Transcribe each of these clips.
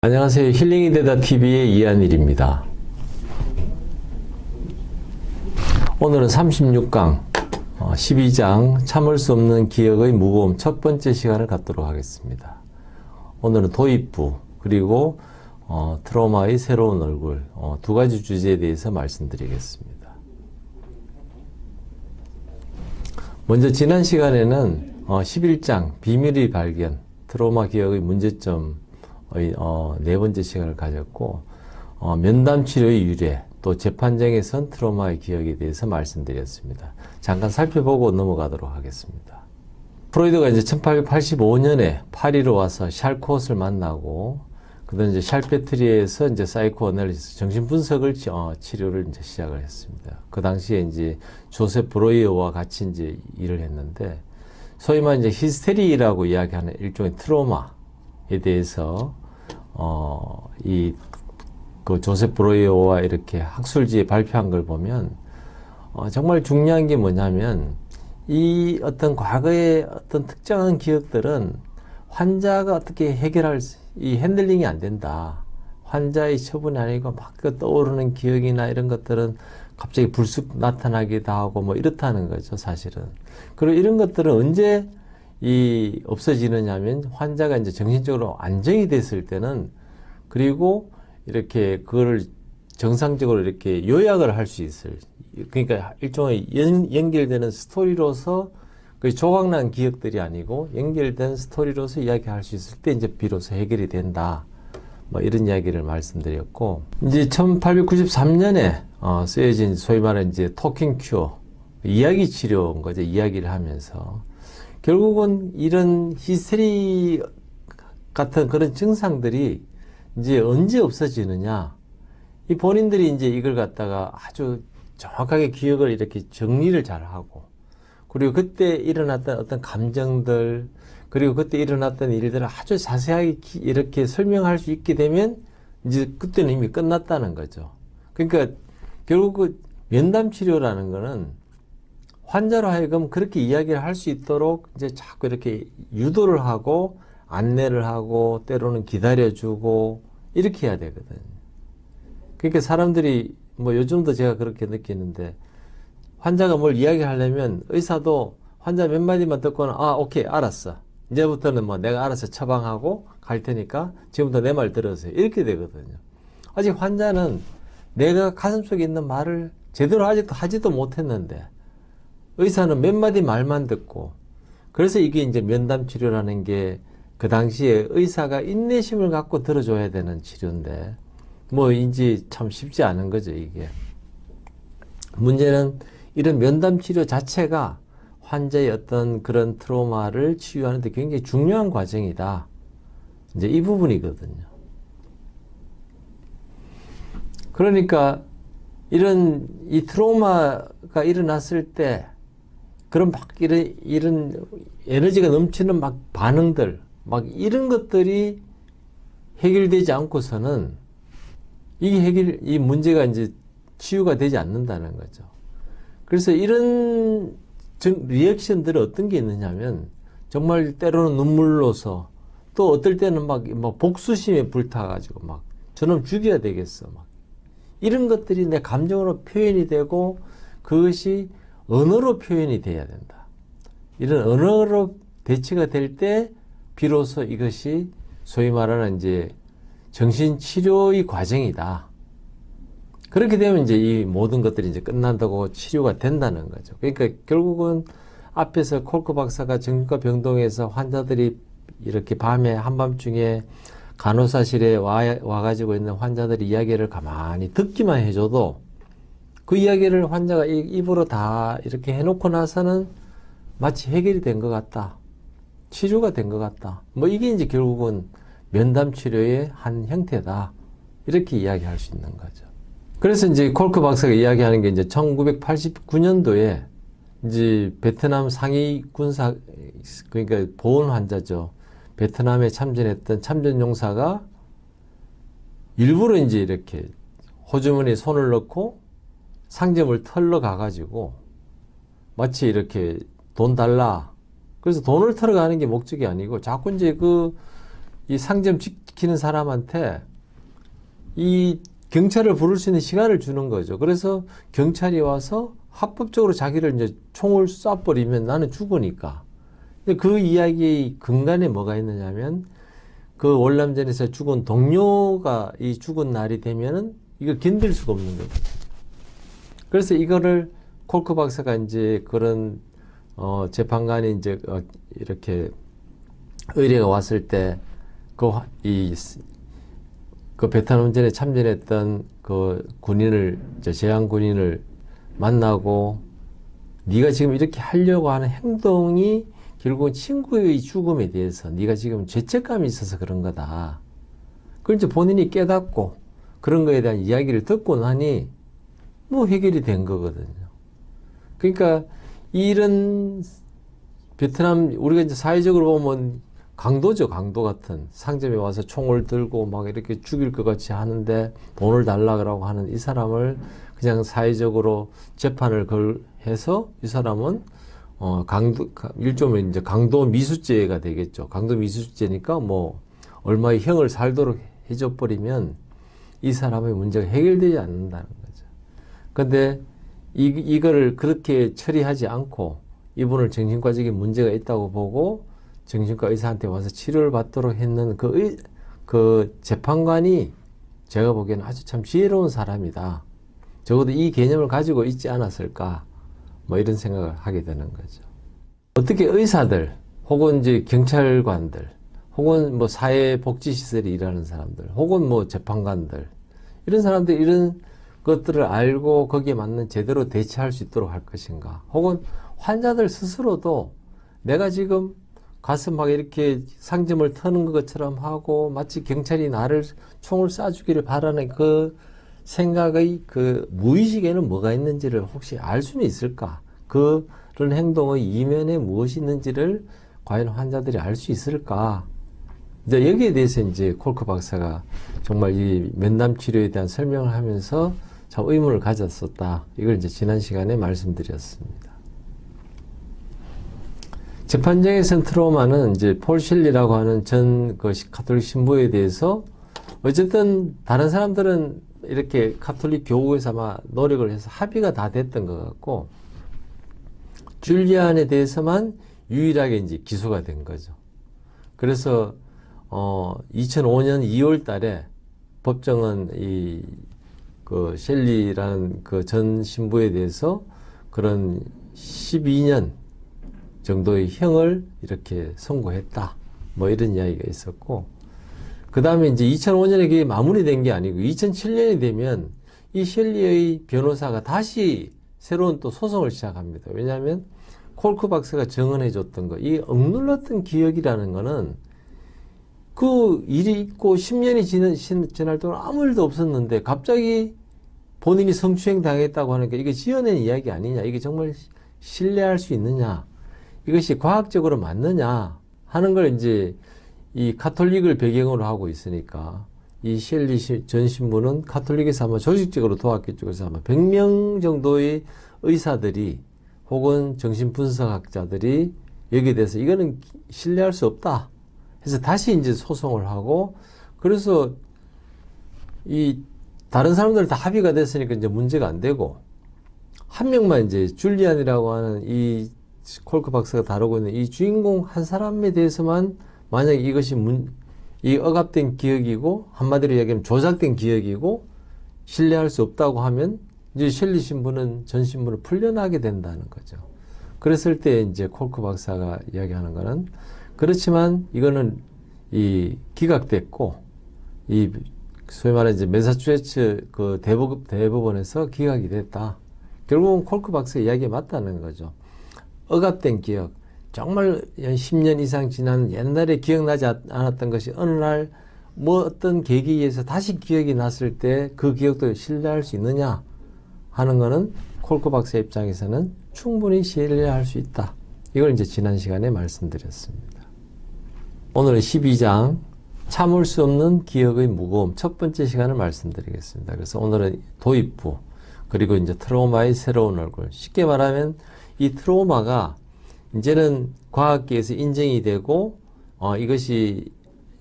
안녕하세요. 힐링이 되다 TV의 이한일입니다. 오늘은 36강 12장 참을 수 없는 기억의 무거움 첫 번째 시간을 갖도록 하겠습니다. 오늘은 도입부 그리고 트라우마의 새로운 얼굴 두 가지 주제에 대해서 말씀드리겠습니다. 먼저 지난 시간에는 11장 비밀의 발견 트라우마 기억의 문제점 네 번째 시간을 가졌고 면담 치료의 유래 또 재판정에선 트라우마의 기억에 대해서 말씀드렸습니다. 잠깐 살펴보고 넘어가도록 하겠습니다. 프로이드가 이제 1885년에 파리로 와서 샬 콧을 만나고 그다음 이제 샬페트리에서 이제 사이코 어널리시스 정신 분석을 치료를 이제 시작을 했습니다. 그 당시에 이제 조셉 브로이어와 같이 이제 일을 했는데 소위 말 이제 히스테리라고 이야기하는 일종의 트라우마에 대해서 그 조셉 브로이어와 이렇게 학술지에 발표한 걸 보면 정말 중요한 게 뭐냐면 이 어떤 과거의 어떤 특정한 기억들은 환자가 어떻게 해결할 이 핸들링이 안 된다. 환자의 처분이 아니고 막 떠오르는 기억이나 이런 것들은 갑자기 불쑥 나타나기도 하고 뭐 이렇다는 거죠, 사실은. 그리고 이런 것들은 언제 없어지느냐면 환자가 이제 정신적으로 안정이 됐을 때는 그리고 이렇게 그거를 정상적으로 이렇게 요약을 할 수 있을 그러니까 일종의 연결되는 스토리로서 그 조각난 기억들이 아니고 연결된 스토리로서 이야기할 수 있을 때 이제 비로소 해결이 된다. 뭐 이런 이야기를 말씀드렸고 이제 1893년에 쓰여진 소위 말하는 이제 토킹 큐어 이야기 치료인 거죠. 이야기를 하면서 결국은 이런 히스테리 같은 그런 증상들이 이제 언제 없어지느냐. 이 본인들이 이제 이걸 갖다가 아주 정확하게 기억을 이렇게 정리를 잘 하고, 그리고 그때 일어났던 어떤 감정들, 그리고 그때 일어났던 일들을 아주 자세하게 이렇게 설명할 수 있게 되면 이제 그때는 이미 끝났다는 거죠. 그러니까 결국 그 면담 치료라는 거는 환자로 하여금 그렇게 이야기를 할 수 있도록 이제 자꾸 이렇게 유도를 하고 안내를 하고 때로는 기다려주고 이렇게 해야 되거든요. 그러니까 사람들이 뭐 요즘도 제가 그렇게 느끼는데 환자가 뭘 이야기하려면 의사도 환자 몇 마디만 듣고는 오케이 알았어. 이제부터는 뭐 내가 알아서 처방하고 갈 테니까 지금부터 내 말 들으세요. 이렇게 되거든요. 아직 환자는 내가 가슴속에 있는 말을 제대로 아직도 하지도 못했는데 의사는 몇 마디 말만 듣고 그래서 이게 이제 면담 치료라는 게 그 당시에 의사가 인내심을 갖고 들어줘야 되는 치료인데 뭐 이제 참 쉽지 않은 거죠 이게. 문제는 이런 면담 치료 자체가 환자의 어떤 그런 트라우마를 치유하는 데 굉장히 중요한 과정이다. 이제 이 부분이거든요. 그러니까 이 트라우마가 일어났을 때 그런 막 이런 에너지가 넘치는 막 반응들 막 이런 것들이 해결되지 않고서는 이 문제가 이제 치유가 되지 않는다는 거죠. 그래서 이런 리액션들은 어떤 게 있느냐면 정말 때로는 눈물로서 또 어떨 때는 막 복수심에 불타가지고 막 저놈 죽여야 되겠어 막 이런 것들이 내 감정으로 표현이 되고 그것이 언어로 표현이 돼야 된다. 이런 언어로 대치가 될 때 비로소 이것이 소위 말하는 이제 정신치료의 과정이다. 그렇게 되면 이제 이 모든 것들이 이제 끝난다고 치료가 된다는 거죠. 그러니까 결국은 앞에서 콜크 박사가 정신과 병동에서 환자들이 이렇게 밤에 한밤중에 간호사실에 와가지고 있는 환자들의 이야기를 가만히 듣기만 해줘도 그 이야기를 환자가 입으로 다 이렇게 해놓고 나서는 마치 해결이 된 것 같다. 치료가 된 것 같다. 뭐 이게 이제 결국은 면담 치료의 한 형태다. 이렇게 이야기할 수 있는 거죠. 그래서 이제 콜크 박사가 이야기하는 게 이제 1989년도에 이제 베트남 상위 군사, 그러니까 보훈 환자죠. 베트남에 참전했던 참전용사가 일부러 이제 이렇게 호주머니에 손을 넣고 상점을 털러 가가지고 마치 이렇게 돈 달라. 그래서 돈을 털어가는 게 목적이 아니고 자꾸 이제 이 상점 지키는 사람한테 이 경찰을 부를 수 있는 시간을 주는 거죠. 그래서 경찰이 와서 합법적으로 자기를 이제 총을 쏴버리면 나는 죽으니까. 근데 그 이야기의 근간에 뭐가 있느냐면 그 월남전에서 죽은 동료가 이 죽은 날이 되면은 이걸 견딜 수가 없는 거죠. 그래서 이거를 콜크 박사가 이제 그런 재판관이 이제 이렇게 의뢰가 왔을 때 그 베트남전에 참전했던 그 군인을 제한 군인을 만나고 네가 지금 이렇게 하려고 하는 행동이 결국은 친구의 죽음에 대해서 네가 지금 죄책감이 있어서 그런 거다. 그걸 이제 본인이 깨닫고 그런 거에 대한 이야기를 듣고 나니 뭐 해결이 된 거거든요. 그러니까 이런 베트남 우리가 이제 사회적으로 보면 강도죠. 강도 같은 상점에 와서 총을 들고 막 이렇게 죽일 것 같이 하는데 돈을 달라고 하는 이 사람을 그냥 사회적으로 재판을 해서 이 사람은 일종의 이제 강도 미수죄가 되겠죠. 강도 미수죄니까 뭐 얼마의 형을 살도록 해줘 버리면 이 사람의 문제가 해결되지 않는다는 거죠. 근데 이거를 그렇게 처리하지 않고 이분을 정신과적인 문제가 있다고 보고 정신과 의사한테 와서 치료를 받도록 했는 그 재판관이 제가 보기에는 아주 참 지혜로운 사람이다. 적어도 이 개념을 가지고 있지 않았을까. 뭐 이런 생각을 하게 되는 거죠. 어떻게 의사들, 혹은 이제 경찰관들, 혹은 뭐 사회복지시설에 일하는 사람들, 혹은 뭐 재판관들, 이런 사람들이 이런 것들을 알고 거기에 맞는 제대로 대처할 수 있도록 할 것인가. 혹은 환자들 스스로도 내가 지금 가서 막 이렇게 상점을 터는 것처럼 하고 마치 경찰이 나를 총을 쏴주기를 바라는 그 생각의 그 무의식에는 뭐가 있는지를 혹시 알 수는 있을까? 그런 행동의 이면에 무엇이 있는지를 과연 환자들이 알 수 있을까? 이제 여기에 대해서 이제 콜크 박사가 정말 이 면담 치료에 대한 설명을 하면서 참 의문을 가졌었다. 이걸 이제 지난 시간에 말씀드렸습니다. 재판정에서는 트라우마는 이제 폴 실리라고 하는 전 가톨릭 신부에 대해서 어쨌든 다른 사람들은 이렇게 가톨릭 교구에서 아마 노력을 해서 합의가 다 됐던 것 같고 줄리안에 대해서만 유일하게 이제 기소가 된 거죠. 그래서 2005년 2월 달에 법정은 그 셸리라는 그 전 신부에 대해서 그런 12년 정도의 형을 이렇게 선고했다. 뭐 이런 이야기가 있었고, 그 다음에 이제 2005년에 그게 마무리된 게 아니고 2007년이 되면 이 셸리의 변호사가 다시 새로운 또 소송을 시작합니다. 왜냐하면 콜크 박사가 증언해 줬던 거, 이 억눌렀던 기억이라는 거는 그 일이 있고 10년이 지날 동안 아무 일도 없었는데 갑자기 본인이 성추행 당했다고 하니까 이게 지어낸 이야기 아니냐, 이게 정말 신뢰할 수 있느냐, 이것이 과학적으로 맞느냐 하는 걸 이제 이 가톨릭을 배경으로 하고 있으니까 이 셸리 전 신부는 가톨릭에서 아마 조직적으로 도왔겠죠. 그래서 아마 100명 정도의 의사들이 혹은 정신분석학자들이 여기에 대해서 이거는 신뢰할 수 없다 해서 다시 이제 소송을 하고, 그래서 이 다른 사람들 다 합의가 됐으니까 이제 문제가 안 되고 한 명만 이제 줄리안이라고 하는 이 콜크 박사가 다루고 있는 이 주인공 한 사람에 대해서만 만약에 이것이 이 억압된 기억이고 한마디로 얘기하면 조작된 기억이고 신뢰할 수 없다고 하면 이제 셸리 신부는 전 신부는 풀려나게 된다는 거죠. 그랬을 때 이제 콜크 박사가 이야기하는 거는 그렇지만 이거는 이 기각됐고 이 소위 말해 이제 매사추세츠 그 대법원에서 기각이 됐다. 결국은 콜크 박사의 이야기에 맞다는 거죠. 억압된 기억, 정말 10년 이상 지난 옛날에 기억나지 않았던 것이 어느 날 뭐 어떤 계기에 의해서 다시 기억이 났을 때 그 기억도 신뢰할 수 있느냐 하는 거는 콜크 박사 입장에서는 충분히 신뢰할 수 있다. 이걸 이제 지난 시간에 말씀드렸습니다. 오늘은 12장 참을 수 없는 기억의 무거움 첫 번째 시간을 말씀드리겠습니다. 그래서 오늘은 도입부 그리고 이제 트라우마의 새로운 얼굴, 쉽게 말하면 이 트라우마가 이제는 과학계에서 인정이 되고 이것이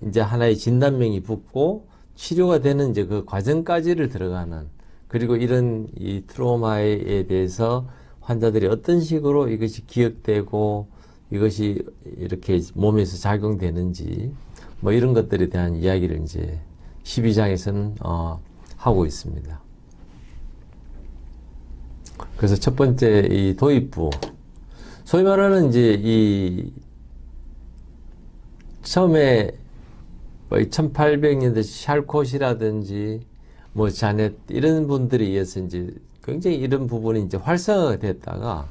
이제 하나의 진단명이 붙고 치료가 되는 이제 그 과정까지를 들어가는, 그리고 이런 이 트라우마에 대해서 환자들이 어떤 식으로 이것이 기억되고 이것이 이렇게 몸에서 작용되는지 뭐 이런 것들에 대한 이야기를 이제 12장에서는 하고 있습니다. 그래서 첫 번째 이 도입부, 소위 말하는 이제 이 처음에 뭐 1800년대 샬콧이라든지 뭐 자넷 이런 분들에 의해서 이제 굉장히 이런 부분이 이제 활성화가 됐다가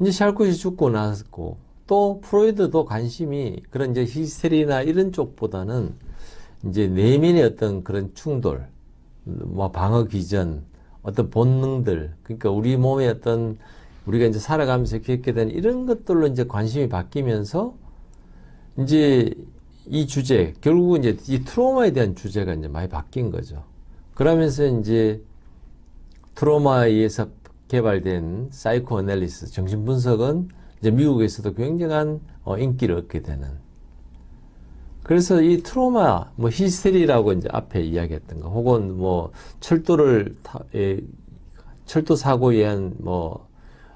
이제 샬콧이 죽고 나섰고, 또 프로이드도 관심이 그런 이제 히스테리나 이런 쪽보다는 이제 내면의 어떤 그런 충돌, 뭐 방어 기전, 어떤 본능들, 그러니까 우리 몸의 어떤 우리가 이제 살아가면서 겪게 된 이런 것들로 이제 관심이 바뀌면서 이제 이 주제, 결국은 이제 이 트라우마에 대한 주제가 이제 많이 바뀐 거죠. 그러면서 이제 트라우마에 의해서 개발된 사이코 애널리시스, 정신 분석은 이제 미국에서도 굉장한 인기를 얻게 되는. 그래서 이 트라우마, 뭐 히스테리라고 이제 앞에 이야기했던 거, 혹은 뭐 철도 사고에 의한 뭐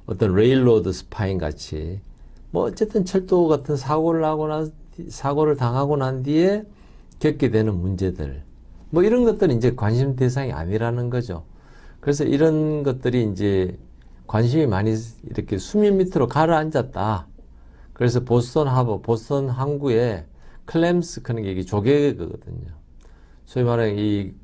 어떤 레일로드 스파인 같이 뭐 어쨌든 철도 같은 사고를 당하고 난 뒤에 겪게 되는 문제들, 뭐 이런 것들은 이제 관심 대상이 아니라는 거죠. 그래서 이런 것들이 이제 관심이 많이 이렇게 수면 밑으로 가라앉았다. 그래서 보스턴 항구에 클램스 크는 게 이게 조개거든요. 소위 말하는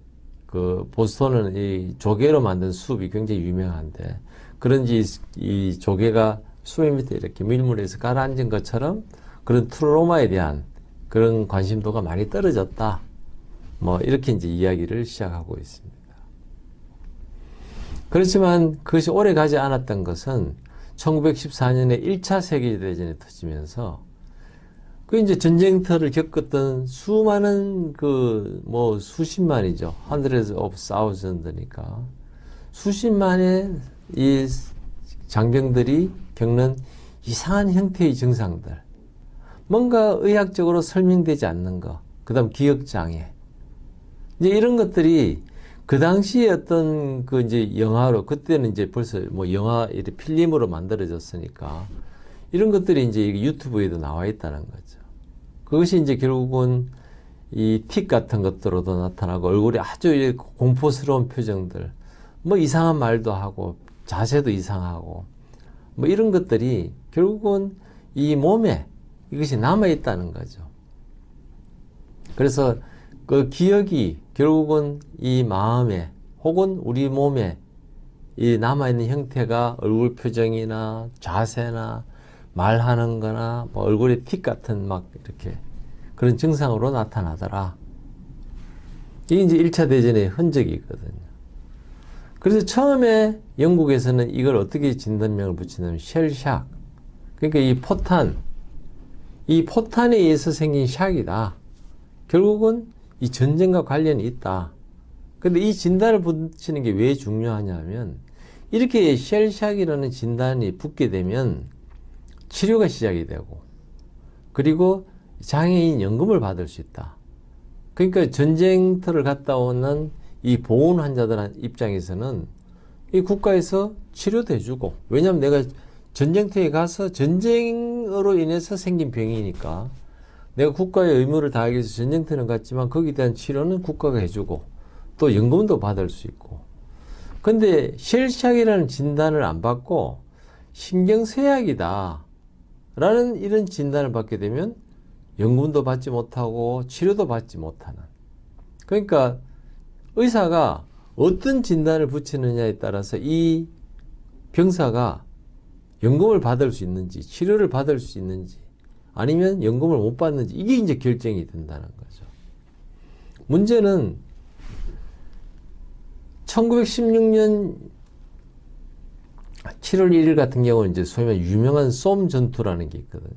그 보스턴은 이 조개로 만든 숲이 굉장히 유명한데, 그런지 이 조개가 수면 밑에 이렇게 밀물에서 가라앉은 것처럼 그런 트라우마에 대한 그런 관심도가 많이 떨어졌다. 뭐 이렇게 이제 이야기를 시작하고 있습니다. 그렇지만 그것이 오래 가지 않았던 것은 1914년에 1차 세계대전이 터지면서 그 이제 전쟁터를 겪었던 수많은 뭐 수십만이죠. Hundreds of thousand니까 수십만의 이 장병들이 겪는 이상한 형태의 증상들, 뭔가 의학적으로 설명되지 않는 거, 그 다음 기억장애, 이제 이런 것들이 그 당시에 어떤 그 이제 영화로, 그때는 이제 벌써 뭐 영화 필름으로 만들어졌으니까 이런 것들이 이제 유튜브에도 나와 있다는 거죠. 그것이 이제 결국은 이 틱 같은 것들로도 나타나고, 얼굴에 아주 공포스러운 표정들, 뭐 이상한 말도 하고 자세도 이상하고 뭐 이런 것들이 결국은 이 몸에 이것이 남아 있다는 거죠. 그래서 그 기억이 결국은 이 마음에 혹은 우리 몸에 이 남아있는 형태가 얼굴 표정이나 자세나 말하는 거나 뭐 얼굴에 틱 같은 막 이렇게 그런 증상으로 나타나더라. 이게 이제 1차 대전의 흔적이 있거든요. 그래서 처음에 영국에서는 이걸 어떻게 진단명을 붙이냐면 쉘샥. 그러니까 이 포탄에 의해서 생긴 샥이다. 결국은 이 전쟁과 관련이 있다. 근데 이 진단을 붙이는 게 왜 중요하냐면, 이렇게 쉘샥이라는 진단이 붙게 되면 치료가 시작이 되고, 그리고 장애인 연금을 받을 수 있다. 그러니까 전쟁터를 갔다 오는 이 보훈 환자들 입장에서는 이 국가에서 치료도 해주고, 왜냐하면 내가 전쟁터에 가서 전쟁으로 인해서 생긴 병이니까 내가 국가의 의무를 다하기 위해서 전쟁터는 갔지만 거기에 대한 치료는 국가가 해주고 또 연금도 받을 수 있고. 근데 쉘샥이라는 진단을 안 받고 신경쇠약이다 라는 이런 진단을 받게 되면 연금도 받지 못하고 치료도 받지 못하는, 그러니까 의사가 어떤 진단을 붙이느냐에 따라서 이 병사가 연금을 받을 수 있는지 치료를 받을 수 있는지 아니면 연금을 못 받는지, 이게 이제 결정이 된다는 거죠. 문제는 1916년 7월 1일 같은 경우는 이제 소위 말해 유명한 솜 전투라는 게 있거든요.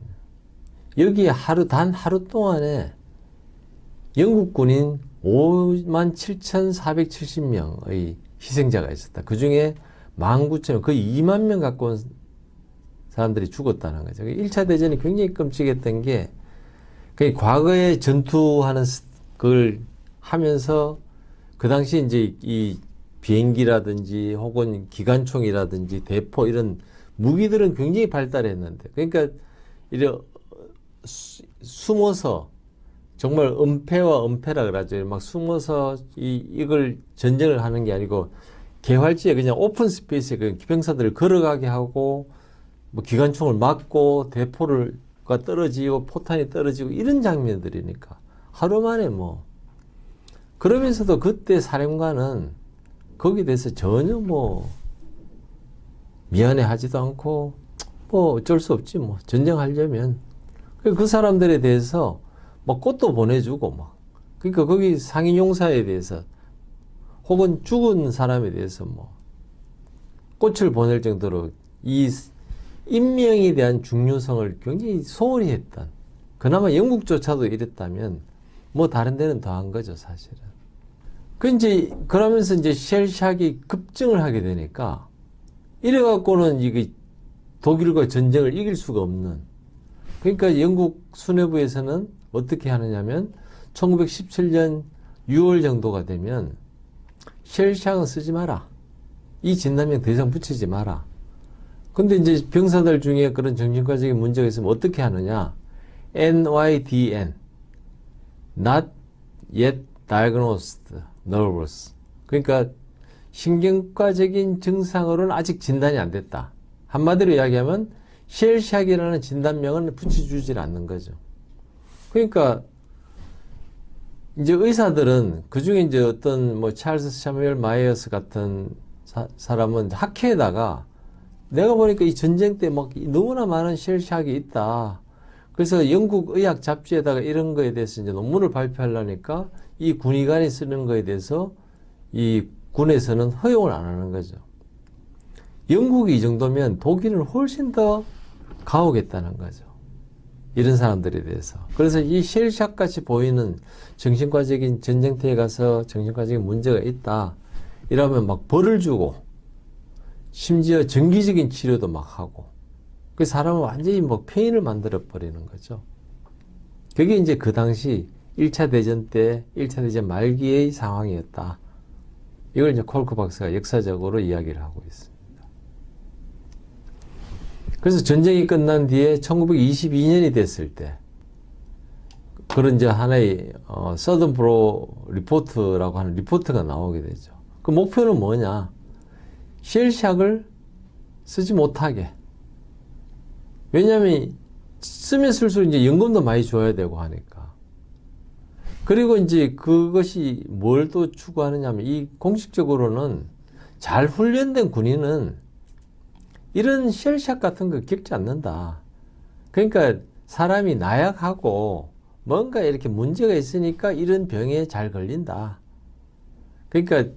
여기에 단 하루 동안에 영국 군인 57,470명의 희생자가 있었다. 그 중에 19,000명, 거의 2만 명 가까운 사람들이 죽었다는 거죠. 1차 대전이 굉장히 끔찍했던 게, 그 과거에 전투하는 그걸 하면서 그 당시 이제 이 비행기라든지 혹은 기관총이라든지 대포 이런 무기들은 굉장히 발달했는데 그러니까 이래 숨어서 정말 은폐와 은폐라 그러죠. 막 숨어서 이걸 전쟁을 하는 게 아니고 개활지에 그냥 오픈 스페이스에 그 기병사들을 걸어가게 하고 뭐 기관총을 맞고 대포가 떨어지고 포탄이 떨어지고 이런 장면들이니까 하루 만에 뭐 그러면서도 그때 사령관은 거기에 대해서 전혀 뭐 미안해하지도 않고 뭐 어쩔 수 없지 뭐 전쟁하려면 그 사람들에 대해서 막 꽃도 보내주고 막 그러니까 거기 상인 용사에 대해서 혹은 죽은 사람에 대해서 뭐 꽃을 보낼 정도로 이 인명에 대한 중요성을 굉장히 소홀히 했던 그나마 영국조차도 이랬다면 뭐 다른 데는 더 한 거죠 사실은. 그러면서 이제 쉘샥이 급증을 하게 되니까 이래갖고는 이게 독일과 전쟁을 이길 수가 없는 그러니까 영국 수뇌부에서는 어떻게 하느냐면 1917년 6월 정도가 되면 쉘샥은 쓰지 마라. 이 진단명 더 이상 붙이지 마라. 근데 이제 병사들 중에 그런 정신과적인 문제가 있으면 어떻게 하느냐. NYDN Not Yet Diagnosed Nervous 그러니까 신경과적인 증상으로는 아직 진단이 안 됐다. 한마디로 이야기하면 쉘샥이라는 진단명은 붙여주질 않는 거죠. 그러니까 이제 의사들은 그 중에 이제 어떤 뭐 찰스 사무엘 마이어스 같은 사람은 학회에다가 내가 보니까 이 전쟁 때 막 너무나 많은 쉘샥이 있다. 그래서 영국 의학 잡지에다가 이런 거에 대해서 이제 논문을 발표하려니까 이 군의관이 쓰는 거에 대해서 이 군에서는 허용을 안 하는 거죠. 영국이 이 정도면 독일은 훨씬 더 가혹했다는 거죠. 이런 사람들에 대해서. 그래서 이 쉘샥 같이 보이는 정신과적인 전쟁터에 가서 정신과적인 문제가 있다. 이러면 막 벌을 주고 심지어 정기적인 치료도 막 하고 그 사람은 완전히 뭐 폐인을 만들어 버리는 거죠. 그게 이제 그 당시 1차 대전 때 1차 대전 말기의 상황이었다. 이걸 이제 콜크 박사가 역사적으로 이야기를 하고 있습니다. 그래서 전쟁이 끝난 뒤에 1922년이 됐을 때 그런 이제 하나의 서든 브로 리포트라고 하는 리포트가 나오게 되죠. 그 목표는 뭐냐? 쉘샥을 쓰지 못하게. 왜냐하면 쓰면 쓸수록 이제 연금도 많이 줘야 되고 하니까. 그리고 이제 그것이 뭘 또 추구하느냐 하면 이 공식적으로는 잘 훈련된 군인은 이런 쉘샥 같은 거 겪지 않는다. 그러니까 사람이 나약하고 뭔가 이렇게 문제가 있으니까 이런 병에 잘 걸린다. 그러니까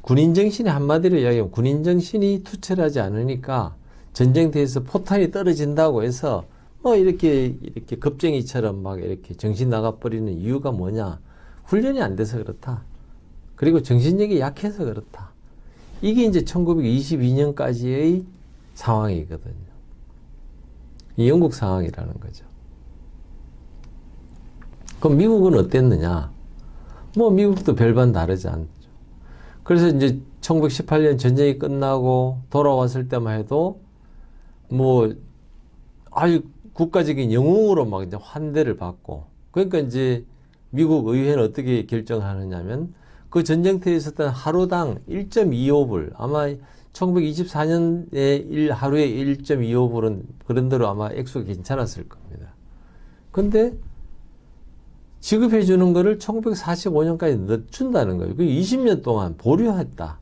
군인정신이 한마디로 이야기하면 군인정신이 투철하지 않으니까 전쟁터에서 포탄이 떨어진다고 해서 뭐 이렇게 겁쟁이처럼 막 이렇게 정신 나가버리는 이유가 뭐냐. 훈련이 안 돼서 그렇다. 그리고 정신력이 약해서 그렇다. 이게 이제 1922년까지의 상황이거든요. 이 영국 상황이라는 거죠. 그럼 미국은 어땠느냐? 뭐 미국도 별반 다르지 않죠. 그래서 이제 1918년 전쟁이 끝나고 돌아왔을 때만 해도 뭐 아주 국가적인 영웅으로 막 이제 환대를 받고 그러니까 이제 미국 의회는 어떻게 결정하느냐면 그 전쟁터에 있었던 하루당 1.25불 아마 1924년에 하루에 1.25불은 그런 대로 아마 액수가 괜찮았을 겁니다. 근데 지급해 주는 거를 1945년까지 늦춘다는 거예요. 20년 동안 보류했다.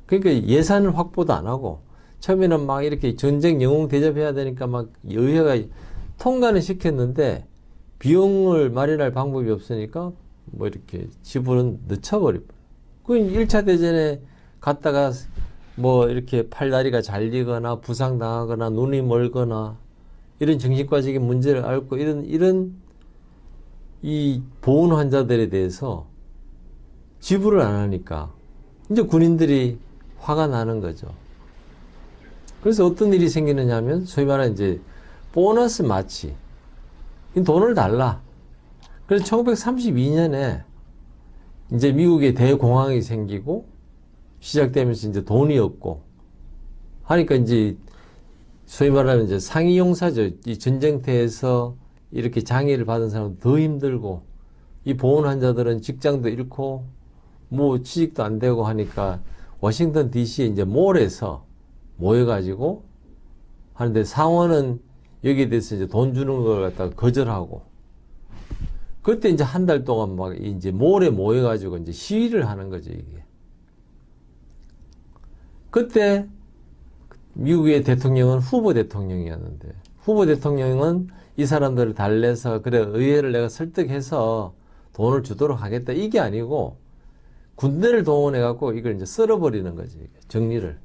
그러니까 예산을 확보도 안 하고 처음에는 막 이렇게 전쟁 영웅 대접해야 되니까 막 의회가 통과는 시켰는데 비용을 마련할 방법이 없으니까 뭐 이렇게 지불은 늦춰버리고. 그 1차 대전에 갔다가 뭐 이렇게 팔다리가 잘리거나 부상당하거나 눈이 멀거나 이런 정신과적인 문제를 앓고 이런 이 보훈 환자들에 대해서 지불을 안 하니까 이제 군인들이 화가 나는 거죠. 그래서 어떤 일이 생기느냐 하면 소위 말하는 이제 보너스 마치 이 돈을 달라. 그래서 1932년에 이제 미국에 대공황이 생기고 시작되면서 이제 돈이 없고 하니까 이제 소위 말하면 이제 상이용사죠. 이 전쟁터에서 이렇게 장애를 받은 사람은 더 힘들고 이 보훈 환자들은 직장도 잃고 뭐 취직도 안 되고 하니까 워싱턴 DC에 이제 몰에서 모여가지고 하는데 상원은 여기에 대해서 이제 돈 주는 걸 갖다가 거절하고 그때 이제 한 달 동안 막 이제 몰에 모여가지고 이제 시위를 하는 거죠, 이게. 그때 미국의 대통령은 후보 대통령이었는데 후보 대통령은 이 사람들을 달래서 그래 의회를 내가 설득해서 돈을 주도록 하겠다 이게 아니고 군대를 동원해 갖고 이걸 이제 썰어버리는 거지 정리를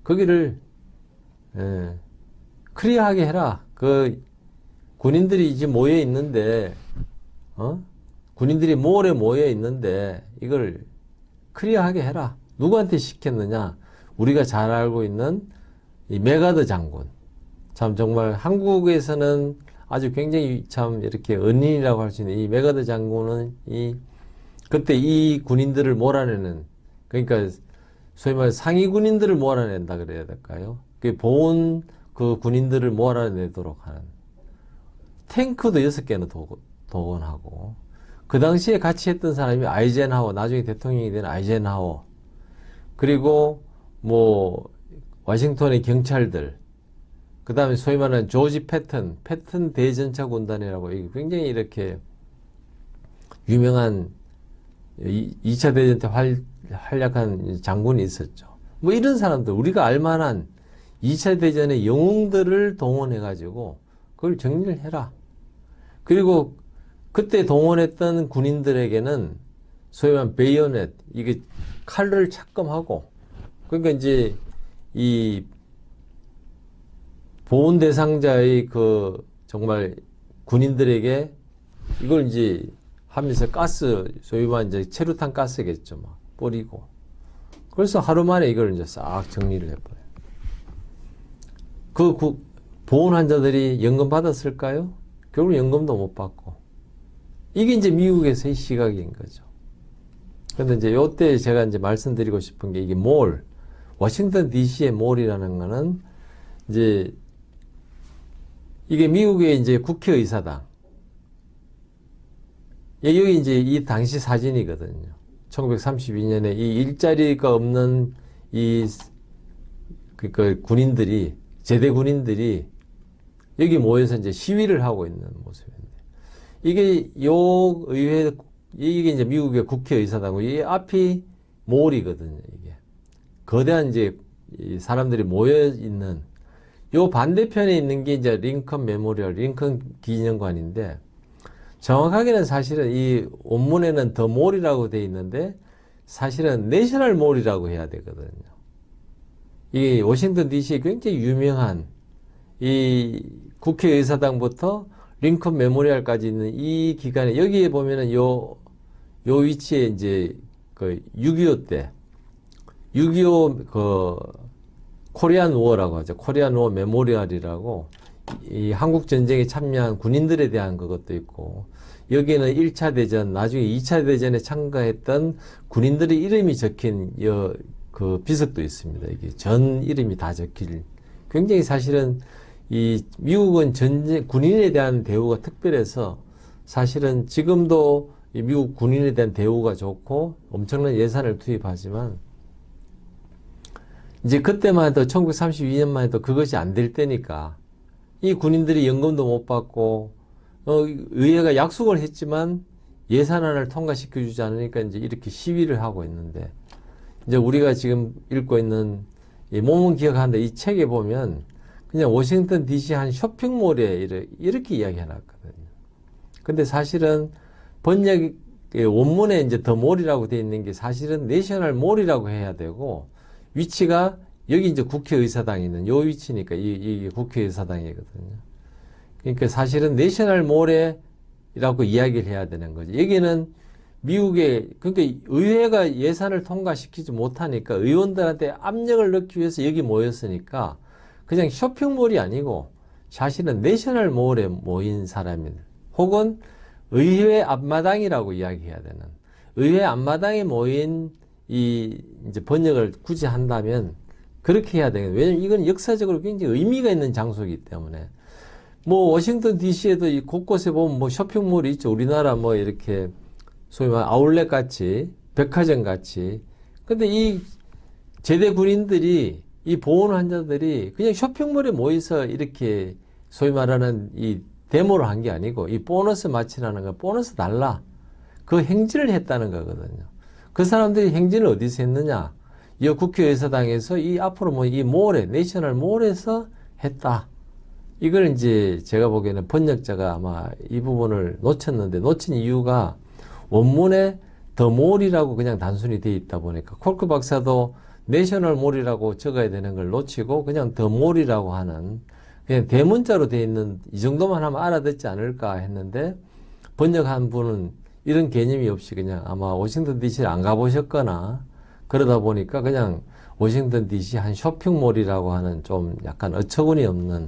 거기를 클리어하게 해라. 그 군인들이 이제 모여 있는데 군인들이 몰에 모여 있는데 이걸 클리어하게 해라. 누구한테 시켰느냐? 우리가 잘 알고 있는 이 메가더 장군. 참 정말 한국에서는 아주 굉장히 참 이렇게 은인이라고 할 수 있는 이 메가더 장군은 그때 이 군인들을 몰아내는 그러니까 소위 말해 상위 군인들을 몰아낸다 그래야 될까요? 그 보훈 그 군인들을 몰아내도록 하는 탱크도 6개나 동원하고 그 당시에 같이 했던 사람이 아이젠하워 나중에 대통령이 된 아이젠하워 그리고 뭐 워싱턴의 경찰들 그 다음에 소위 말하는 조지 패턴 대전차 군단이라고 굉장히 이렇게 유명한 2차 대전 때 활약한 장군이 있었죠. 뭐 이런 사람들 우리가 알만한 2차 대전의 영웅들을 동원해 가지고 그걸 정리를 해라. 그리고 그때 동원했던 군인들에게는 소위 말하는 베이오넷 이게 칼을 착금하고 그러니까 이제 이 보훈 대상자의 그 정말 군인들에게 이걸 이제 하면서 가스 소위 말하는 이제 체류탄 가스겠죠 막 뿌리고 그래서 하루 만에 이걸 이제 싹 정리를 해버려요. 그 보훈 환자들이 연금 받았을까요? 결국 연금도 못 받고 이게 이제 미국에서의 시각인 거죠. 근데 이제 요때 제가 이제 말씀드리고 싶은 게 이게 워싱턴 DC의 몰이라는 거는 이제 이게 미국의 이제 국회의사당. 여기 이제 이 당시 사진이거든요. 1932년에 이 일자리가 없는 그 군인들이, 제대 군인들이 여기 모여서 이제 시위를 하고 있는 모습인데. 이게 이게 이제 미국의 국회의사당이고, 이 앞이 몰이거든요, 이게. 거대한 이제 사람들이 모여 있는 요 반대편에 있는 게 이제 링컨 메모리얼, 링컨 기념관인데 정확하게는 사실은 이 원문에는 더 몰이라고 돼 있는데 사실은 내셔널 몰이라고 해야 되거든요. 이 워싱턴 DC에 굉장히 유명한 이 국회의사당부터 링컨 메모리얼까지 있는 이 기간에 여기에 보면은 요 위치에 이제 그 6.25 때 6.25 그 코리안 워라고 하죠. 코리안 워 메모리얼이라고 이 한국 전쟁에 참여한 군인들에 대한 그것도 있고 여기는 1차 대전, 나중에 2차 대전에 참가했던 군인들의 이름이 적힌 그 비석도 있습니다. 이게 전 이름이 다 적힐 굉장히 사실은 이 미국은 전쟁 군인에 대한 대우가 특별해서 사실은 지금도 이 미국 군인에 대한 대우가 좋고 엄청난 예산을 투입하지만 이제 그때만 해도 1932년만 해도 그것이 안 될 때니까 이 군인들이 연금도 못 받고 의회가 약속을 했지만 예산안을 통과시켜 주지 않으니까 이제 이렇게 시위를 하고 있는데 이제 우리가 지금 읽고 있는 이 몸은 기억한다 이 책에 보면 그냥 워싱턴 DC 한 쇼핑몰에 이렇게 이야기해 놨거든요. 근데 사실은 번역 원문에 이제 더 몰이라고 되어 있는 게 사실은 내셔널 몰이라고 해야 되고 위치가 여기 이제 국회의사당이 있는 요 위치니까 이게 국회의사당이거든요. 그러니까 사실은 내셔널 몰이라고 이야기를 해야 되는 거죠. 여기는 미국의 그러니까 의회가 예산을 통과시키지 못하니까 의원들한테 압력을 넣기 위해서 여기 모였으니까 그냥 쇼핑몰이 아니고 사실은 내셔널 몰에 모인 사람인 혹은 의회 앞마당이라고 이야기해야 되는, 의회 앞마당에 모인 이 이제 번역을 굳이 한다면 그렇게 해야 되겠네요. 왜냐면 이건 역사적으로 굉장히 의미가 있는 장소이기 때문에. 뭐 워싱턴 DC에도 이 곳곳에 보면 뭐 쇼핑몰이 있죠. 우리나라 뭐 이렇게 소위 말 아울렛 같이, 백화점 같이. 근데 이 제대 군인들이, 이 보훈 환자들이 그냥 쇼핑몰에 모여서 이렇게 소위 말하는 이 데모를 한 게 아니고, 이 보너스 마치라는 거, 보너스 달라, 그 행진을 했다는 거거든요. 그 사람들이 행진을 어디서 했느냐? 이 국회의사당에서 이 앞으로 뭐 이 몰에, 내셔널 몰에서 했다. 이걸 이제 제가 보기에는 번역자가 아마 이 부분을 놓쳤는데, 놓친 이유가 원문에 더 몰이라고 그냥 단순히 돼 있다 보니까, 콜크 박사도 내셔널 몰이라고 적어야 되는 걸 놓치고 그냥 더 몰이라고 하는, 그냥 대문자로 돼 있는 이 정도만 하면 알아듣지 않을까 했는데, 번역한 분은 이런 개념이 없이 그냥 아마 워싱턴 DC를 안 가보셨거나 그러다 보니까 그냥 워싱턴 DC 한 쇼핑몰이라고 하는 좀 약간 어처구니 없는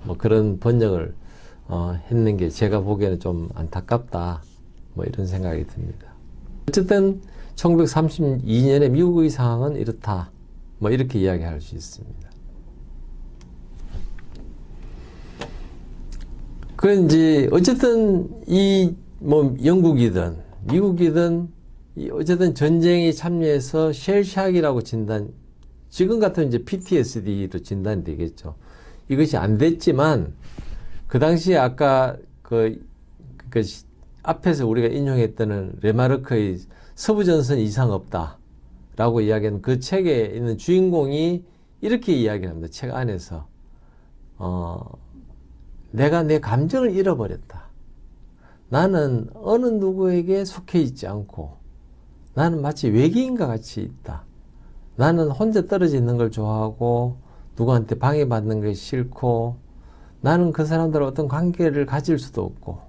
뭐 그런 번역을 했는 게 제가 보기에는 좀 안타깝다, 뭐 이런 생각이 듭니다. 어쨌든 1932년에 미국의 상황은 이렇다, 뭐 이렇게 이야기할 수 있습니다. 그 이제 어쨌든 이 뭐 영국이든 미국이든 어쨌든 전쟁에 참여해서 쉘샥이라고 진단, 지금 같으면 이제 PTSD로 진단이 되겠죠. 이것이 안 됐지만 그 당시에 아까 그 앞에서 우리가 인용했던 레마르크의 서부전선 이상 없다라고 이야기하는 그 책에 있는 주인공이 이렇게 이야기합니다. 책 안에서 내가 내 감정을 잃어버렸다. 나는 어느 누구에게 속해 있지 않고 나는 마치 외계인과 같이 있다. 나는 혼자 떨어져 있는 걸 좋아하고 누구한테 방해받는 게 싫고 나는 그 사람들과 어떤 관계를 가질 수도 없고.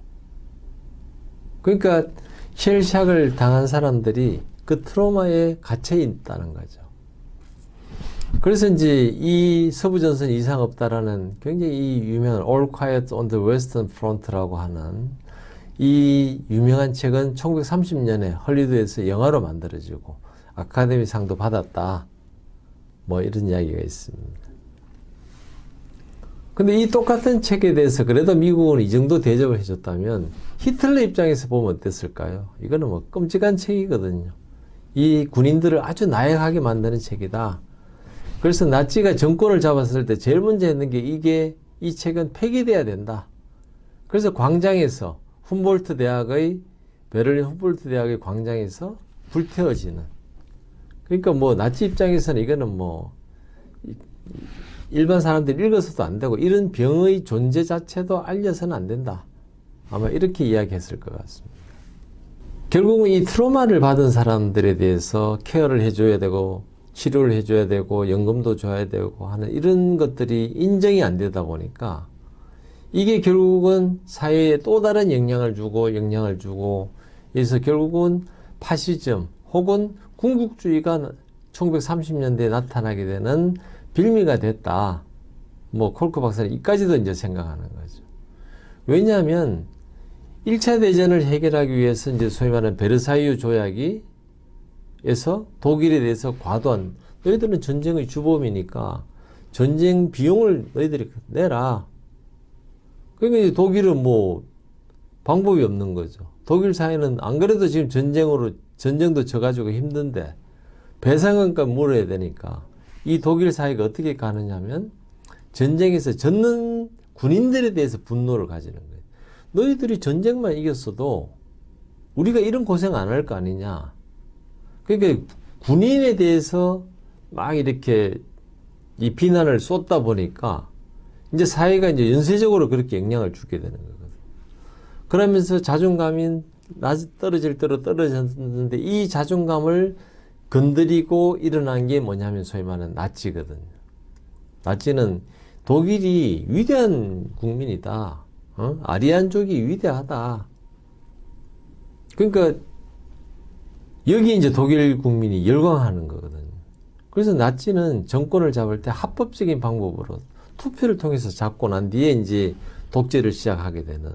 그러니까 쉘샥을 당한 사람들이 그 트라우마에 갇혀 있다는 거죠. 그래서 이제 이 서부전선 이상 없다라는 굉장히 유명한 All Quiet on the Western Front라고 하는 이 유명한 책은 1930년에 헐리우드에서 영화로 만들어지고 아카데미 상도 받았다, 뭐 이런 이야기가 있습니다. 근데 이 똑같은 책에 대해서 그래도 미국은 이 정도 대접을 해줬다면 히틀러 입장에서 보면 어땠을까요? 이거는 뭐 끔찍한 책이거든요. 이 군인들을 아주 나약하게 만드는 책이다. 그래서 나치가 정권을 잡았을 때 제일 먼저 했는 게 이 책은 폐기돼야 된다. 그래서 광장에서 훔볼트 대학의, 베를린 훔볼트 대학의 광장에서 불태워지는. 그러니까 뭐 나치 입장에서는 이거는 뭐 일반 사람들이 읽어서도 안 되고 이런 병의 존재 자체도 알려서는 안 된다. 아마 이렇게 이야기했을 것 같습니다. 결국은 이 트로마를 받은 사람들에 대해서 케어를 해줘야 되고 치료를 해줘야 되고 연금도 줘야 되고 하는 이런 것들이 인정이 안 되다 보니까 이게 결국은 사회에 또 다른 영향을 주고 그래서 결국은 파시즘 혹은 군국주의가 1930년대에 나타나게 되는 빌미가 됐다. 뭐 콜크 박사는 이까지도 이제 생각하는 거죠. 왜냐하면 1차 대전을 해결하기 위해서 이제 소위 말하는 베르사유 조약이 에서 독일에 대해서 과도한, 너희들은 전쟁의 주범이니까 전쟁 비용을 너희들이 내라. 그러니까 독일은 뭐 방법이 없는 거죠. 독일 사회는 안 그래도 지금 전쟁도 져가지고 힘든데 배상금까지 물어야 되니까 이 독일 사회가 어떻게 가느냐면 전쟁에서 졌는 군인들에 대해서 분노를 가지는 거예요. 너희들이 전쟁만 이겼어도 우리가 이런 고생 안 할 거 아니냐. 그러니까 군인에 대해서 막 이렇게 이 비난을 쏟다 보니까 이제 사회가 이제 연쇄적으로 그렇게 영향을 주게 되는 거거든. 그러면서 자존감이 떨어질 대로 떨어졌는데 이 자존감을 건드리고 일어난 게 뭐냐면 소위 말하는 나치거든요. 나치는 독일이 위대한 국민이다. 아리안족이 위대하다. 그러니까 여기 이제 독일 국민이 열광하는 거거든요. 그래서 나치는 정권을 잡을 때 합법적인 방법으로 투표를 통해서 잡고 난 뒤에 이제 독재를 시작하게 되는.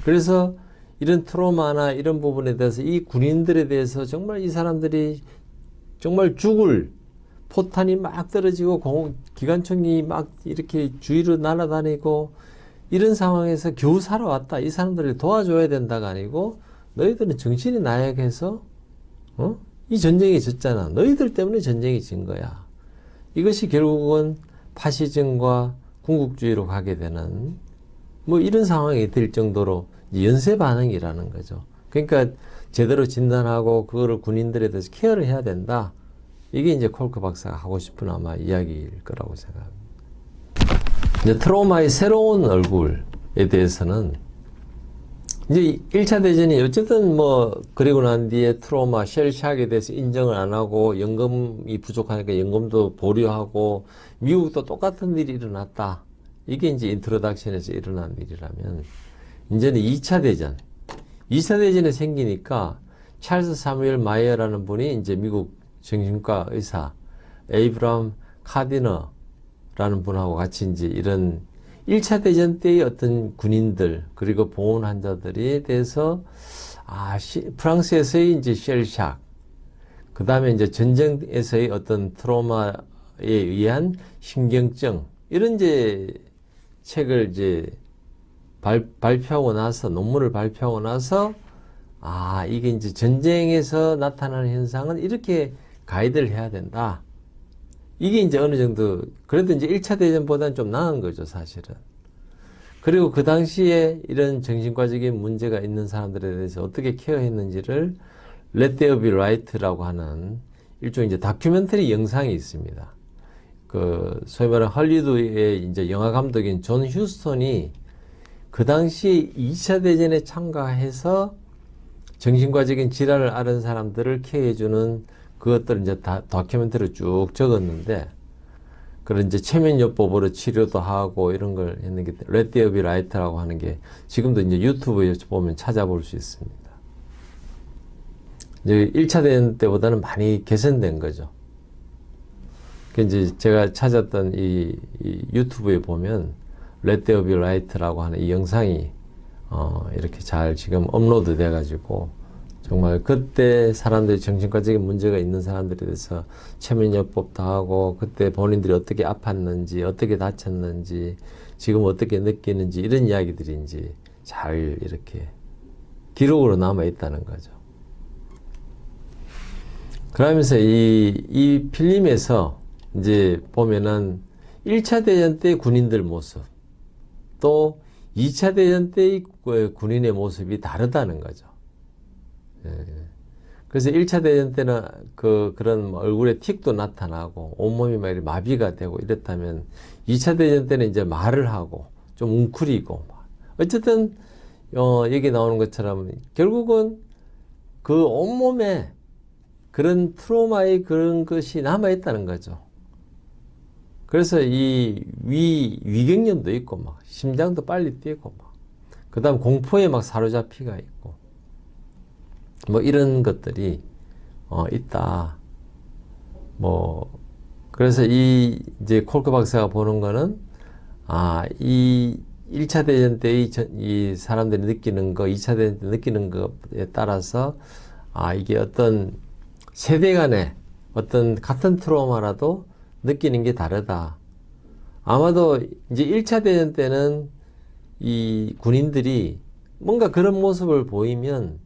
그래서 이런 트로마나 이런 부분에 대해서 이 군인들에 대해서 정말 이 사람들이 정말 죽을 포탄이 막 떨어지고 기관총이 막 이렇게 주위로 날아다니고 이런 상황에서 겨우 살아왔다. 이 사람들을 도와줘야 된다가 아니고 너희들은 정신이 나약해서 이 전쟁이 졌잖아. 너희들 때문에 전쟁이 진 거야. 이것이 결국은 파시즘과 군국주의로 가게 되는 뭐 이런 상황이 될 정도로 연쇄 반응이라는 거죠. 그러니까 제대로 진단하고 그거를 군인들에 대해서 케어를 해야 된다. 이게 이제 콜크 박사가 하고 싶은 아마 이야기일 거라고 생각합니다. 이제 트라우마의 새로운 얼굴에 대해서는 이제 1차 대전이 어쨌든 뭐 그리고 난 뒤에 트라우마, 쉘샥에 대해서 인정을 안 하고 연금이 부족하니까 연금도 보류하고 미국도 똑같은 일이 일어났다. 이게 이제 인트로덕션에서 일어난 일이라면 이제는 2차 대전. 2차 대전이 생기니까 찰스 사무엘 마이어라는 분이 이제 미국 정신과 의사 에이브람 카디너라는 분하고 같이 이제 이런 1차 대전 때의 어떤 군인들 그리고 보온 환자들에 대해서 프랑스에서의 이제 쉘샥 그 다음에 이제 전쟁에서의 어떤 트라우마에 의한 신경증 이런 이제 책을 이제 발표하고 나서 논문을 발표하고 나서 이게 이제 전쟁에서 나타나는 현상은 이렇게 가이드를 해야 된다. 이게 이제 어느 정도 그래도 이제 1차 대전보다는 좀 나은 거죠, 사실은. 그리고 그 당시에 이런 정신과적인 문제가 있는 사람들에 대해서 어떻게 케어했는지를 Let There Be Light라고 하는 일종의 이제 다큐멘터리 영상이 있습니다. 그 소위 말하는 할리우드의 이제 영화 감독인 존 휴스턴이 그 당시 2차 대전에 참가해서 정신과적인 질환을 앓은 사람들을 케어해주는 그것들을 이제 다 다큐멘터리로 쭉 적었는데, 그런 이제 최면요법으로 치료도 하고 이런 걸 했는 게, Let There Be Light라고 하는 게 지금도 이제 유튜브에 보면 찾아볼 수 있습니다. 이제 1차 대전 때보다는 많이 개선된 거죠. 그 이제 제가 찾았던 이 유튜브에 보면 Let There Be Light라고 하는 이 영상이 이렇게 잘 지금 업로드 돼가지고 정말 그때 사람들이 정신과적인 문제가 있는 사람들에 대해서 최면요법도 하고 그때 본인들이 어떻게 아팠는지 어떻게 다쳤는지 지금 어떻게 느끼는지 이런 이야기들이 이제 잘 이렇게 기록으로 남아 있다는 거죠. 그러면서 이 필름에서 이제 보면은 1차 대전 때 군인들 모습 또 2차 대전 때의 군인의 모습이 다르다는 거죠. 예. 그래서 1차 대전 때는 그런 얼굴에 틱도 나타나고 온몸이 막 마비가 되고 이랬다면 2차 대전 때는 이제 말을 하고 좀 웅크리고 어쨌든 여기 나오는 것처럼 결국은 그 온몸에 그런 트라우마의 그런 것이 남아있다는 거죠. 그래서 이 위경련도 있고 막 심장도 빨리 뛰고 막 그 다음 공포에 막 사로잡히가 있고 뭐 이런 것들이 있다. 뭐 그래서 이제 콜크 박사가 보는 거는 이 1차 대전 때의 이 사람들이 느끼는 거, 2차 대전 때 느끼는 거에 따라서 이게 어떤 세대 간의 어떤 같은 트라우마라도 느끼는 게 다르다. 아마도 이제 1차 대전 때는 이 군인들이 뭔가 그런 모습을 보이면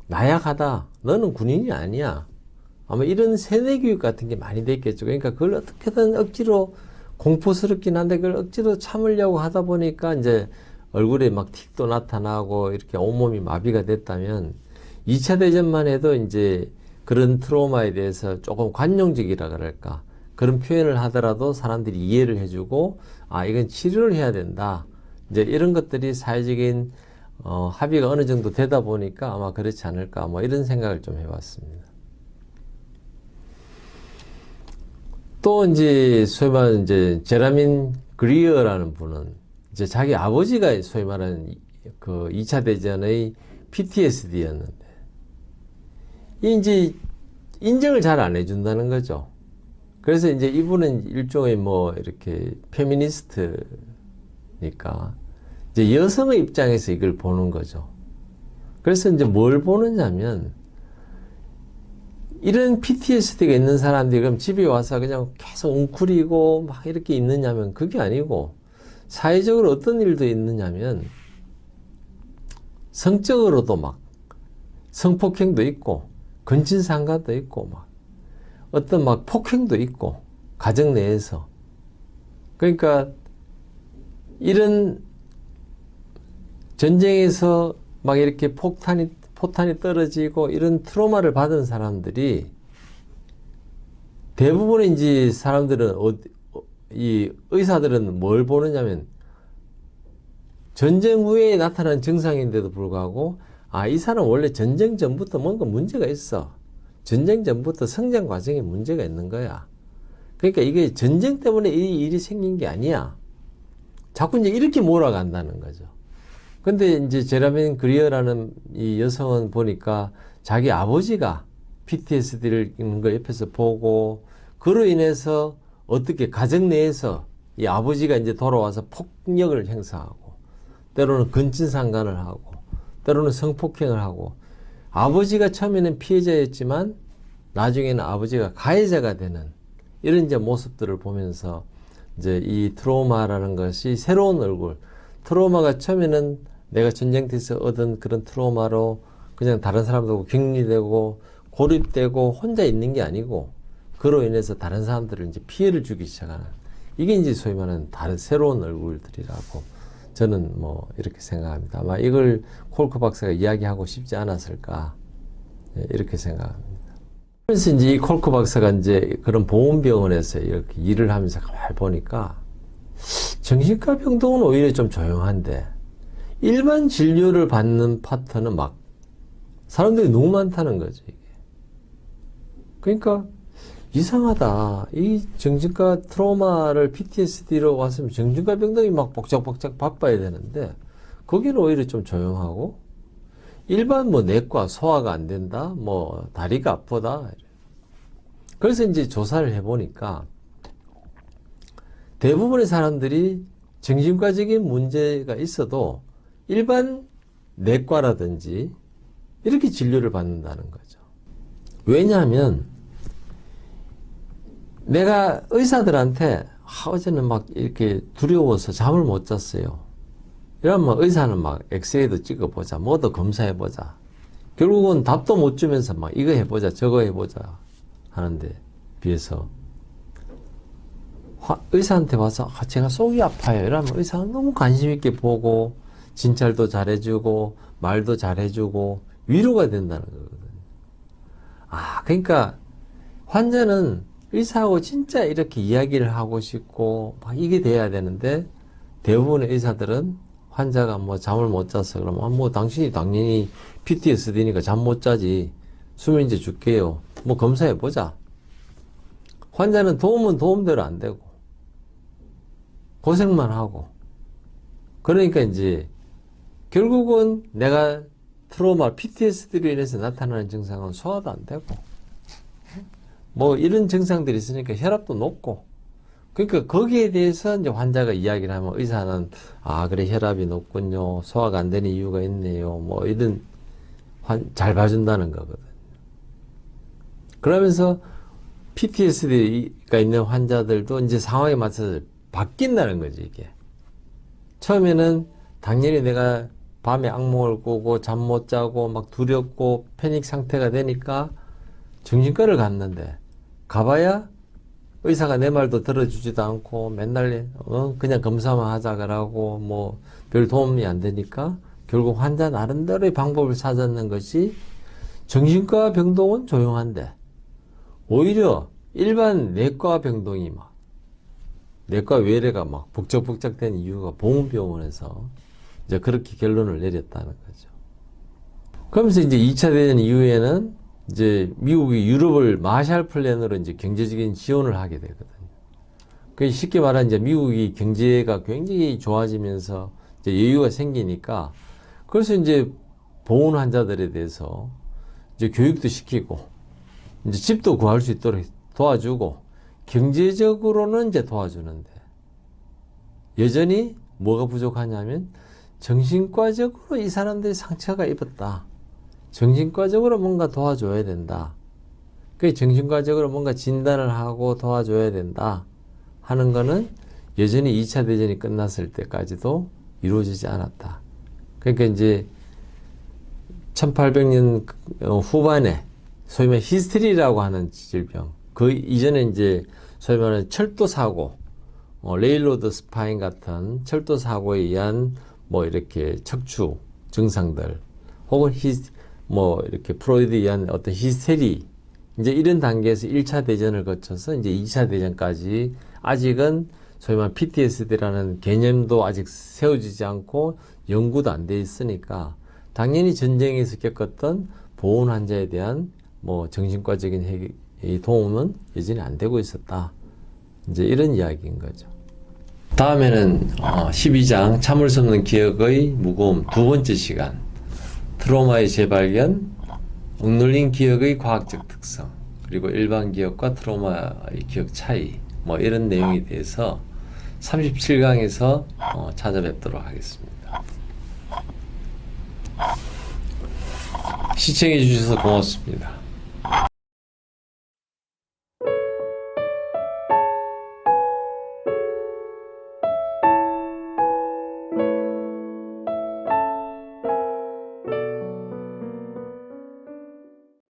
나약하다. 너는 군인이 아니야. 아마 이런 세뇌 교육 같은 게 많이 됐겠죠. 그러니까 그걸 어떻게든 억지로 공포스럽긴 한데 그걸 억지로 참으려고 하다 보니까 이제 얼굴에 막 틱도 나타나고 이렇게 온몸이 마비가 됐다면 2차 대전만 해도 이제 그런 트라우마에 대해서 조금 관용적이라 그럴까. 그런 표현을 하더라도 사람들이 이해를 해주고 이건 치료를 해야 된다. 이제 이런 것들이 사회적인 합의가 어느 정도 되다 보니까 아마 그렇지 않을까 뭐 이런 생각을 좀 해봤습니다. 또 이제 소위 말하는 이제 제라민 그리어라는 분은 이제 자기 아버지가 소위 말하는 그 2차 대전의 PTSD였는데 이제 인정을 잘 안 해준다는 거죠. 그래서 이제 이분은 일종의 뭐 이렇게 페미니스트니까 이제 여성의 입장에서 이걸 보는 거죠. 그래서 이제 뭘 보느냐면, 이런 PTSD가 있는 사람들이 그럼 집에 와서 그냥 계속 웅크리고 막 이렇게 있느냐면 그게 아니고, 사회적으로 어떤 일도 있느냐면, 성적으로도 막 성폭행도 있고, 근친상간도 있고, 막 어떤 막 폭행도 있고, 가정 내에서. 그러니까 이런 전쟁에서 막 이렇게 포탄이 떨어지고 이런 트라우마를 받은 사람들이 대부분의 이제 사람들은 이 의사들은 뭘 보느냐면 전쟁 후에 나타난 증상인데도 불구하고 이 사람 원래 전쟁 전부터 뭔가 문제가 있어. 전쟁 전부터 성장 과정에 문제가 있는 거야. 그러니까 이게 전쟁 때문에 이 일이 생긴 게 아니야. 자꾸 이제 이렇게 몰아간다는 거죠. 근데 이제 제라민 그리어라는 이 여성은 보니까 자기 아버지가 PTSD를 있는 걸 옆에서 보고 그로 인해서 어떻게 가정 내에서 이 아버지가 이제 돌아와서 폭력을 행사하고 때로는 근친상간을 하고 때로는 성폭행을 하고 아버지가 처음에는 피해자였지만 나중에는 아버지가 가해자가 되는 이런 이제 모습들을 보면서 이제 이 트라우마라는 것이 새로운 얼굴, 트라우마가 처음에는 내가 전쟁터에서 얻은 그런 트라우마로 그냥 다른 사람들하고 격리되고 고립되고 혼자 있는 게 아니고 그로 인해서 다른 사람들을 이제 피해를 주기 시작하는 이게 이제 소위 말하는 다른 새로운 얼굴들이라고 저는 뭐 이렇게 생각합니다. 아마 이걸 콜크 박사가 이야기하고 싶지 않았을까 이렇게 생각합니다. 그래서 이제 이 콜크 박사가 이제 그런 보훈병원에서 이렇게 일을 하면서 가만히 보니까 정신과 병동은 오히려 좀 조용한데 일반 진료를 받는 파트는 막 사람들이 너무 많다는 거죠, 이게. 그러니까 이상하다. 이 정신과 트라우마를 PTSD로 왔으면 정신과 병동이 막 복작복작 바빠야 되는데 거기는 오히려 좀 조용하고 일반 뭐 내과 소화가 안 된다, 뭐 다리가 아프다. 그래서 이제 조사를 해보니까 대부분의 사람들이 정신과적인 문제가 있어도 일반 내과라든지 이렇게 진료를 받는다는 거죠. 왜냐하면 내가 의사들한테 어제는 막 이렇게 두려워서 잠을 못 잤어요. 이러면 의사는 막 엑스레이도 찍어보자, 뭐도 검사해보자. 결국은 답도 못 주면서 막 이거 해보자, 저거 해보자 하는데 비해서 의사한테 와서 제가 속이 아파요. 이러면 의사는 너무 관심 있게 보고 진찰도 잘해주고 말도 잘해주고 위로가 된다는 거거든요. 그러니까 환자는 의사하고 진짜 이렇게 이야기를 하고 싶고 막 이게 돼야 되는데 대부분의 의사들은 환자가 뭐 잠을 못 자서 그러면 뭐 당신이 당연히 PTSD니까 잠 못 자지 수면제 줄게요. 뭐 검사해 보자. 환자는 도움은 도움대로 안 되고 고생만 하고 그러니까 이제 결국은 내가 트라우마 PTSD로 인해서 나타나는 증상은 소화도 안 되고 뭐 이런 증상들이 있으니까 혈압도 높고 그러니까 거기에 대해서 이제 환자가 이야기를 하면 의사는 그래 혈압이 높군요. 소화가 안 되는 이유가 있네요. 뭐 이런 잘 봐준다는 거거든. 그러면서 PTSD가 있는 환자들도 이제 상황에 맞춰서 바뀐다는 거지 이게. 처음에는 당연히 내가 밤에 악몽을 꾸고 잠 못 자고 막 두렵고 패닉 상태가 되니까 정신과를 갔는데 가봐야 의사가 내 말도 들어주지도 않고 맨날 그냥 검사만 하자 그러고 뭐 별 도움이 안 되니까 결국 환자 나름대로의 방법을 찾았는 것이 정신과 병동은 조용한데 오히려 일반 내과 병동이 막 내과 외래가 막 북적북적된 이유가 보훈병원에서 이제 그렇게 결론을 내렸다는 거죠. 그러면서 이제 2차 대전 이후에는 이제 미국이 유럽을 마샬 플랜으로 이제 경제적인 지원을 하게 되거든요. 그 쉽게 말하면 이제 미국이 경제가 굉장히 좋아지면서 이제 여유가 생기니까 그래서 이제 보훈 환자들에 대해서 이제 교육도 시키고 이제 집도 구할 수 있도록 도와주고 경제적으로는 이제 도와주는데 여전히 뭐가 부족하냐면 정신과적으로 이 사람들이 상처가 입었다. 정신과적으로 뭔가 도와줘야 된다. 그 정신과적으로 뭔가 진단을 하고 도와줘야 된다 하는 거는 여전히 2차 대전이 끝났을 때까지도 이루어지지 않았다. 그러니까 이제 1800년 후반에 소위 말해 히스테리라고 하는 질병, 그 이전에 이제 소위 말하는 철도 사고, 레일로드 스파인 같은 철도 사고에 의한 뭐 이렇게 척추 증상들, 혹은 뭐 이렇게 프로이드에 의한 어떤 히스테리, 이제 이런 단계에서 1차 대전을 거쳐서 이제 2차 대전까지 아직은 소위 말하는 PTSD라는 개념도 아직 세워지지 않고 연구도 안 돼 있으니까 당연히 전쟁에서 겪었던 보온 환자에 대한 뭐 정신과적인 도움은 여전히 안 되고 있었다. 이제 이런 이야기인 거죠. 다음에는 12장 참을 수 없는 기억의 무거움 두 번째 시간, 트라우마의 재발견, 억눌린 기억의 과학적 특성, 그리고 일반 기억과 트라우마의 기억 차이, 뭐 이런 내용에 대해서 37강에서 찾아뵙도록 하겠습니다. 시청해 주셔서 고맙습니다.